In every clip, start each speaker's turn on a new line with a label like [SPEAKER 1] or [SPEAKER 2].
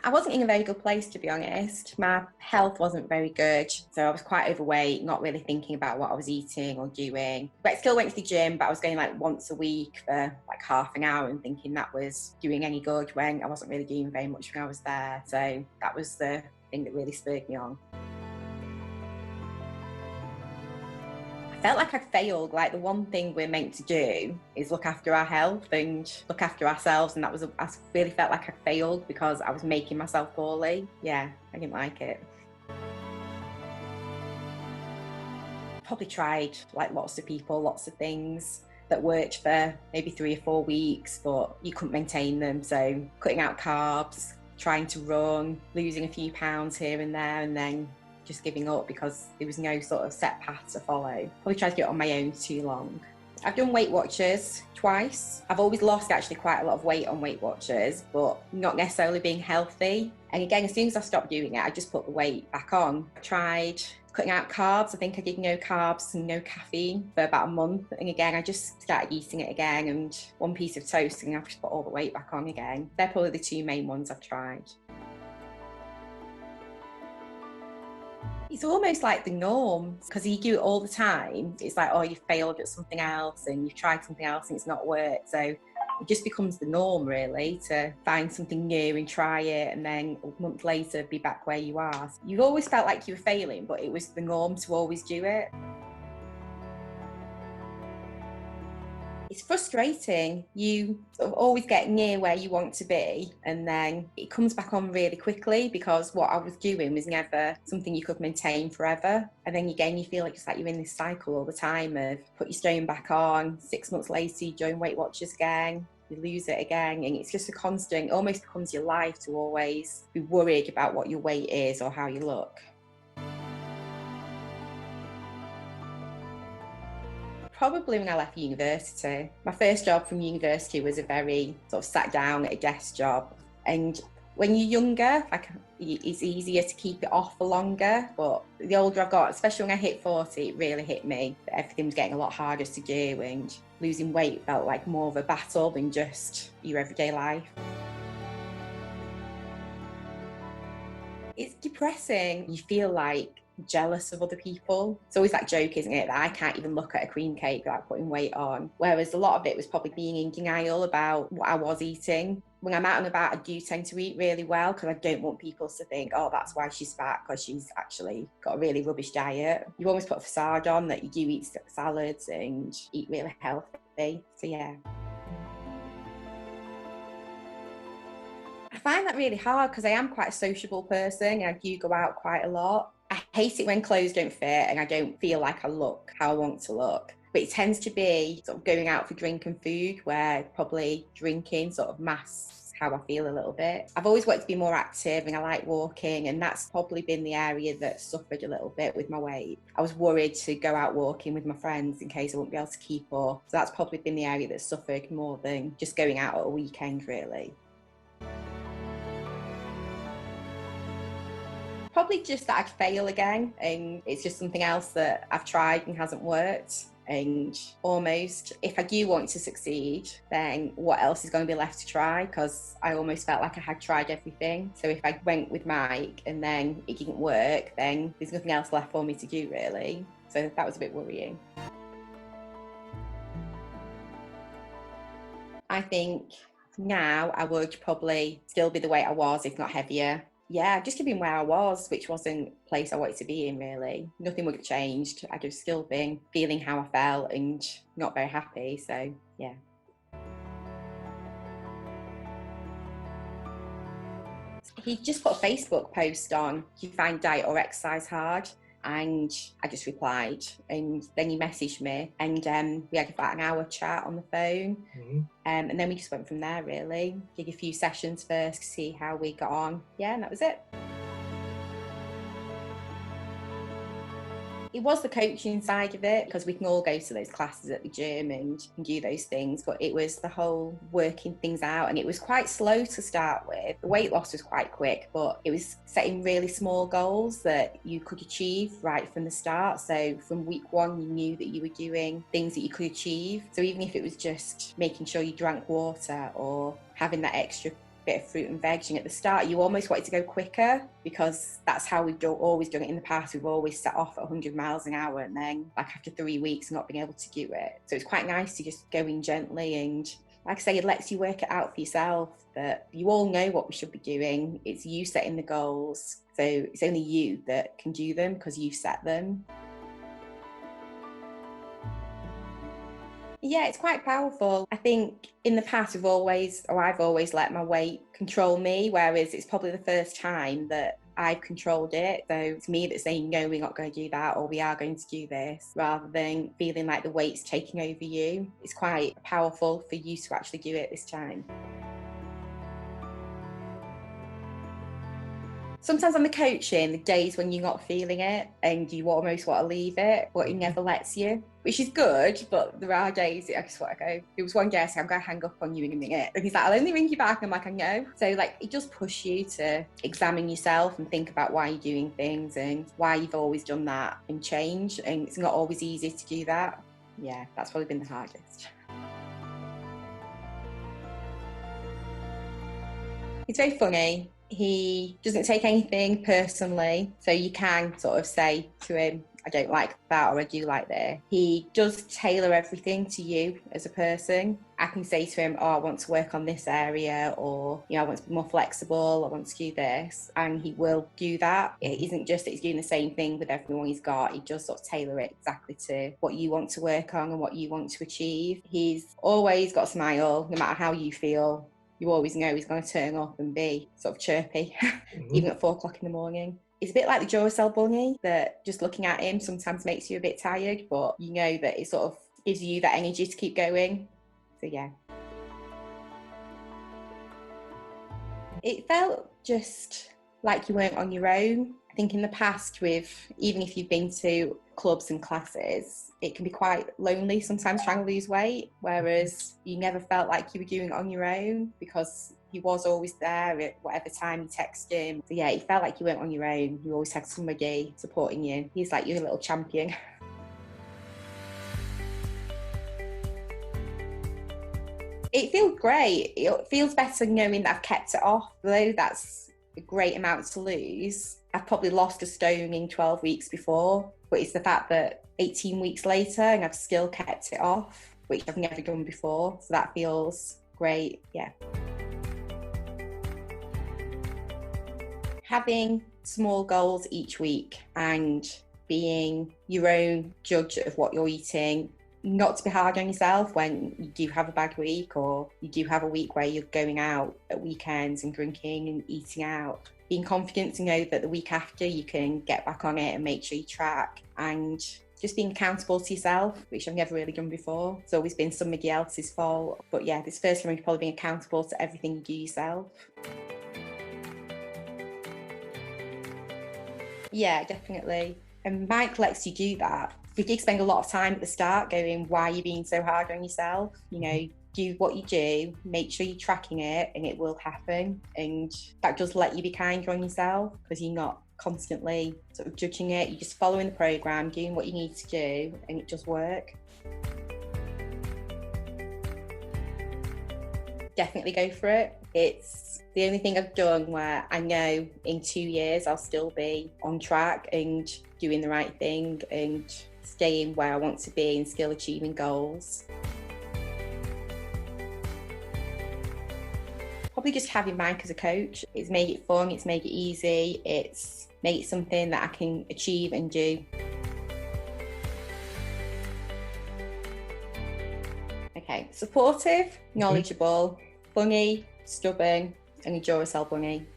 [SPEAKER 1] I wasn't in a very good place, to be honest. My health wasn't very good. So I was quite overweight, not really thinking about what I was eating or doing. But I still went to the gym, but I was going like once a week for like half an hour and thinking that was doing any good when I wasn't really doing very much when I was there. So that was the thing that really spurred me on. I felt like I failed. Like, the one thing we're meant to do is look after our health and look after ourselves, and I really felt like I failed because I was making myself poorly. Yeah, I didn't like it. Probably tried like lots of people, lots of things that worked for maybe 3 or 4 weeks, but you couldn't maintain them. So cutting out carbs, trying to run, losing a few pounds here and there, and then just giving up because there was no sort of set path to follow. Probably tried to do it on my own for too long. I've done Weight Watchers twice. I've always lost actually quite a lot of weight on Weight Watchers, but not necessarily being healthy. And again, as soon as I stopped doing it, I just put the weight back on. I tried cutting out carbs. I think I did no carbs and no caffeine for about a month. And again, I just started eating it again, and one piece of toast, and I've just put all the weight back on again. They're probably the two main ones I've tried. It's almost like the norm because you do it all the time. It's like, oh, you've failed at something else and you've tried something else and it's not worked. So it just becomes the norm, really, to find something new and try it, and then a month later be back where you are. You've always felt like you were failing, but it was the norm to always do it. It's frustrating. You sort of always get near where you want to be, and then it comes back on really quickly because what I was doing was never something you could maintain forever. And then again, you feel like it's like you're in this cycle all the time of put your stone back on, 6 months later you join Weight Watchers again, you lose it again, and it's just a constant, it almost becomes your life to always be worried about what your weight is or how you look. Probably when I left university. My first job from university was a very sort of sat down at a desk job. And when you're younger, like, it's easier to keep it off for longer. But the older I got, especially when I hit 40, it really hit me that everything was getting a lot harder to do, and losing weight felt like more of a battle than just your everyday life. It's depressing. You feel like jealous of other people. It's always that joke, isn't it, that I can't even look at a cream cake without putting weight on. Whereas a lot of it was probably being in denial about what I was eating. When I'm out and about, I do tend to eat really well because I don't want people to think, oh, that's why she's fat, because she's actually got a really rubbish diet. You almost put a facade on that you do eat salads and eat really healthy. So yeah. I find that really hard because I am quite a sociable person and I do go out quite a lot. I hate it when clothes don't fit and I don't feel like I look how I want to look. But it tends to be sort of going out for drink and food where probably drinking sort of masks how I feel a little bit. I've always wanted to be more active and I like walking, and that's probably been the area that suffered a little bit with my weight. I was worried to go out walking with my friends in case I wouldn't be able to keep up. So that's probably been the area that suffered more than just going out at a weekend, really. Probably just that I'd fail again, and it's just something else that I've tried and hasn't worked. And almost, if I do want to succeed, then what else is going to be left to try? Because I almost felt like I had tried everything. So if I went with Mike and then it didn't work, then there's nothing else left for me to do, really. So that was a bit worrying. I think now I would probably still be the weight I was, if not heavier. Yeah, just been where I was, which wasn't a place I wanted to be in, really. Nothing would have changed. I'd have still been feeling how I felt and not very happy, so yeah. He just put a Facebook post on, do you find diet or exercise hard? And I just replied, and then he messaged me, and we had about an hour chat on the phone. And then we just went from there, really. Did a few sessions first to see how we got on. Yeah, and that was it. It was the coaching side of it, because we can all go to those classes at the gym and do those things, but it was the whole working things out, and it was quite slow to start with. The weight loss was quite quick, but it was setting really small goals that you could achieve right from the start. So from week one, you knew that you were doing things that you could achieve. So even if it was just making sure you drank water or having that extra bit of fruit and veg. And at the start, you almost want it to go quicker because that's how we've always done it in the past. We've always set off at 100 miles an hour and then like after 3 weeks not being able to do it. So it's quite nice to just go in gently, and like I say, it lets you work it out for yourself that you all know what we should be doing. It's you setting the goals. So it's only you that can do them because you've set them. Yeah, it's quite powerful. I think in the past I've always let my weight control me, whereas it's probably the first time that I've controlled it. So it's me that's saying, no, we're not going to do that, or we are going to do this, rather than feeling like the weight's taking over you. It's quite powerful for you to actually do it this time. Sometimes on the coaching, the days when you're not feeling it and you almost want to leave it, but he never lets you, which is good, but there are days that I just want to go. There was one day I said, I'm going to hang up on you in a minute. And he's like, I'll only ring you back. And I'm like, I know. So like, it does push you to examine yourself and think about why you're doing things and why you've always done that and change. And it's not always easy to do that. Yeah, that's probably been the hardest. He's very funny. He doesn't take anything personally, so you can sort of say to him, I don't like that, or I do like that. He does tailor everything to you as a person. I can say to him, oh, I want to work on this area, or, I want to be more flexible, I want to do this, and he will do that. It isn't just that he's doing the same thing with everyone he's got. He just sort of tailor it exactly to what you want to work on and what you want to achieve. He's always got a smile, no matter how you feel. You always know he's going to turn up and be sort of chirpy, even at 4 o'clock in the morning. It's a bit like the Duracell bunny, that just looking at him sometimes makes you a bit tired, but you know that it sort of gives you that energy to keep going. So yeah. It felt just like you weren't on your own. I think in the past, even if you've been to clubs and classes, it can be quite lonely sometimes trying to lose weight, whereas you never felt like you were doing it on your own because he was always there at whatever time you text him. So yeah, it felt like you weren't on your own. You always had somebody supporting you. He's like your little champion. It feels great. It feels better knowing that I've kept it off, though that's a great amount to lose. I've probably lost a stone in 12 weeks before, but it's the fact that 18 weeks later and I've still kept it off, which I've never done before. So that feels great, yeah. Having small goals each week and being your own judge of what you're eating, not to be hard on yourself when you do have a bad week, or you do have a week where you're going out at weekends and drinking and eating out. Being confident to know that the week after you can get back on it and make sure you track, and just being accountable to yourself, which I've never really done before. It's always been somebody else's fault. But yeah, this first time you're probably being accountable to everything you do yourself. Yeah, definitely. And Mike lets you do that. We did spend a lot of time at the start going, why are you being so hard on yourself? Do what you do, make sure you're tracking it, and it will happen. And that does let you be kinder on yourself because you're not constantly sort of judging it. You're just following the program, doing what you need to do, and it does work. Definitely go for it. It's the only thing I've done where I know in 2 years I'll still be on track and doing the right thing and staying where I want to be and still achieving goals. Probably just having Mike as a coach. It's made it fun, it's made it easy, it's made it something that I can achieve and do. Okay, supportive, knowledgeable, funny, stubborn, and a Duracell bunny.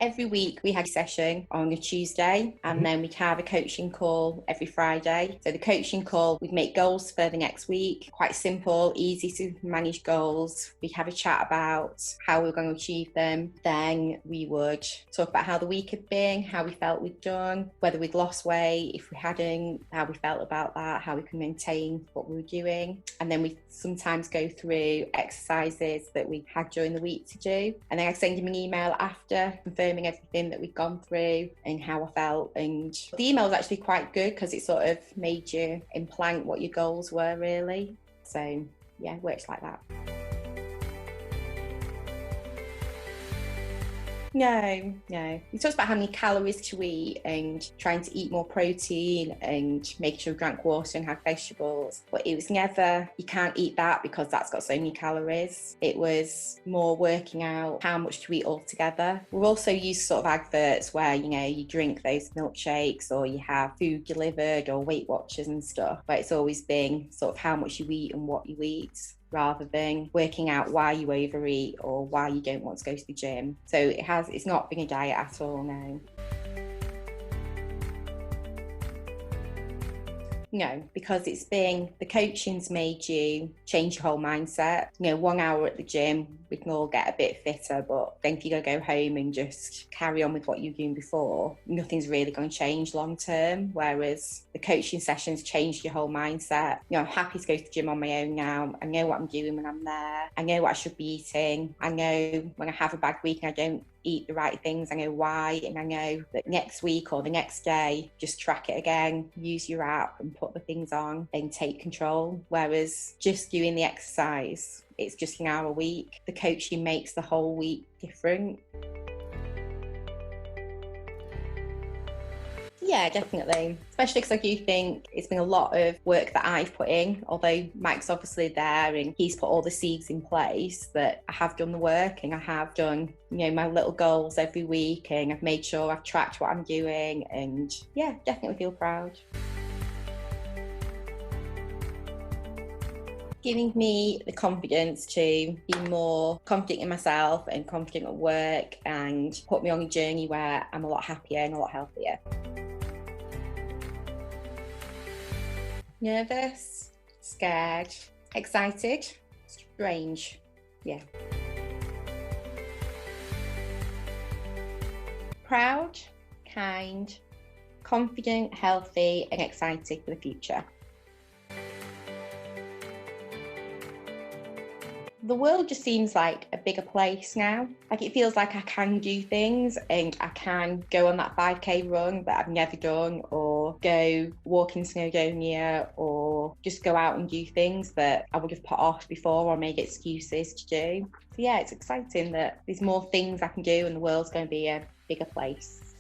[SPEAKER 1] Every week we had a session on a Tuesday, and then we'd have a coaching call every Friday. So the coaching call, we'd make goals for the next week. Quite simple, easy to manage goals. We'd have a chat about how we were going to achieve them. Then we would talk about how the week had been, how we felt we'd done, whether we'd lost weight, if we hadn't, how we felt about that, how we can maintain what we were doing. And then we'd sometimes go through exercises that we had during the week to do. And then I'd send him an email after confirming everything that we'd gone through and how I felt. And the email was actually quite good because it sort of made you implant what your goals were really. So yeah, works like that. No. He talks about how many calories to eat and trying to eat more protein and make sure you drank water and had vegetables. But it was never, you can't eat that because that's got so many calories. It was more working out how much to eat altogether. We've also used sort of adverts where, you know, you drink those milkshakes or you have food delivered or Weight Watchers and stuff. But it's always been sort of how much you eat and what you eat, rather than working out why you overeat or why you don't want to go to the gym. So it's not been a diet at all, no. No, because it's been, the coaching's made you change your whole mindset. You know, 1 hour at the gym, we can all get a bit fitter, but then if you're going to go home and just carry on with what you were doing before, nothing's really going to change long term. Whereas the coaching sessions changed your whole mindset. You know, I'm happy to go to the gym on my own now. I know what I'm doing when I'm there. I know what I should be eating. I know when I have a bad week and I don't eat the right things, I know why, and I know that next week or the next day, just track it again, use your app and put the things on and take control. Whereas just doing the exercise, it's just an hour a week. The coaching makes the whole week different. Yeah, definitely. Especially because I do think it's been a lot of work that I've put in, although Mike's obviously there and he's put all the seeds in place, that I have done the work and I have done, you know, my little goals every week and I've made sure I've tracked what I'm doing, and yeah, definitely feel proud. Giving me the confidence to be more confident in myself and confident at work, and put me on a journey where I'm a lot happier and a lot healthier. Nervous, scared, excited, strange, yeah. Proud, kind, confident, healthy, and excited for the future. The world just seems like a bigger place now. Like, it feels like I can do things and I can go on that 5K run that I've never done, or go walk in Snowdonia, or just go out and do things that I would have put off before or made excuses to do. So yeah, it's exciting that there's more things I can do and the world's going to be a bigger place.